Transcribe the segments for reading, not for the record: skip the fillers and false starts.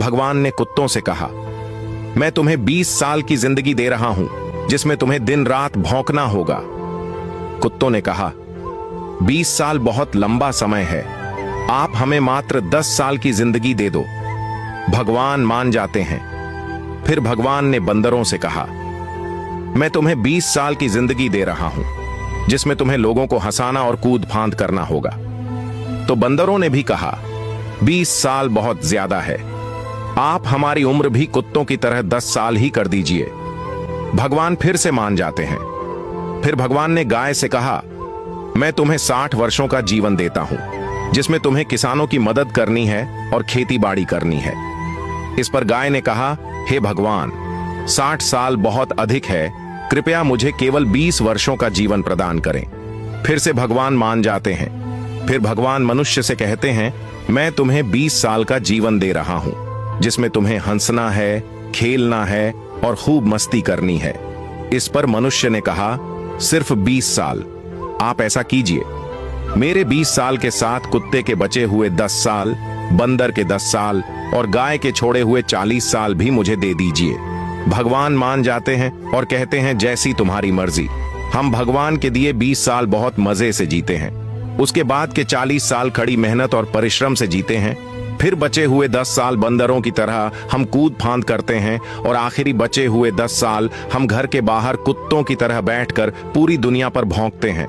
भगवान ने कुत्तों से कहा, मैं तुम्हें 20 साल की जिंदगी दे रहा हूं, जिसमें तुम्हें दिन रात भौंकना होगा। कुत्तों ने कहा, 20 साल बहुत लंबा समय है, आप हमें मात्र 10 साल की जिंदगी दे दो। भगवान मान जाते हैं। फिर भगवान ने बंदरों से कहा, मैं तुम्हें 20 साल की जिंदगी दे रहा हूं, जिसमें तुम्हें लोगों को हंसाना और कूद फांद करना होगा। तो बंदरों ने भी कहा, 20 साल बहुत ज्यादा है, आप हमारी उम्र भी कुत्तों की तरह 10 साल ही कर दीजिए। भगवान फिर से मान जाते हैं। फिर भगवान ने गाय से कहा, मैं तुम्हें 60 वर्षों का जीवन देता हूं, जिसमें तुम्हें किसानों की मदद करनी है और खेती बाड़ी करनी है। इस पर गाय ने कहा, हे भगवान, 60 साल बहुत अधिक है, कृपया मुझे केवल 20 वर्षों का जीवन प्रदान करें। फिर से भगवान मान जाते हैं। फिर भगवान मनुष्य से कहते हैं, मैं तुम्हें 20 साल का जीवन दे रहा हूं, जिसमें तुम्हें हंसना है, खेलना है और खूब मस्ती करनी है। इस पर मनुष्य ने कहा, सिर्फ 20 साल, आप ऐसा कीजिए, मेरे 20 साल के साथ कुत्ते के बचे हुए 10 साल, बंदर के 10 साल और गाय के छोड़े हुए 40 साल भी मुझे दे दीजिए। भगवान मान जाते हैं और कहते हैं, जैसी तुम्हारी मर्जी। हम भगवान के दिए 20 साल बहुत मजे से जीते हैं। उसके बाद के 40 साल कड़ी मेहनत और परिश्रम से जीते हैं। फिर बचे हुए 10 साल बंदरों की तरह हम कूद फांद करते हैं और आखिरी बचे हुए 10 साल हम घर के बाहर कुत्तों की तरह बैठकर पूरी दुनिया पर भौंकते हैं।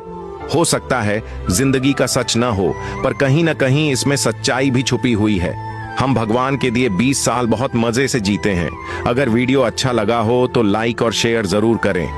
हो सकता है जिंदगी का सच न हो, पर कहीं ना कहीं इसमें सच्चाई भी छुपी हुई है। हम भगवान के दिए 20 साल बहुत मजे से जीते हैं। अगर वीडियो अच्छा लगा हो तो लाइक और शेयर जरूर करें।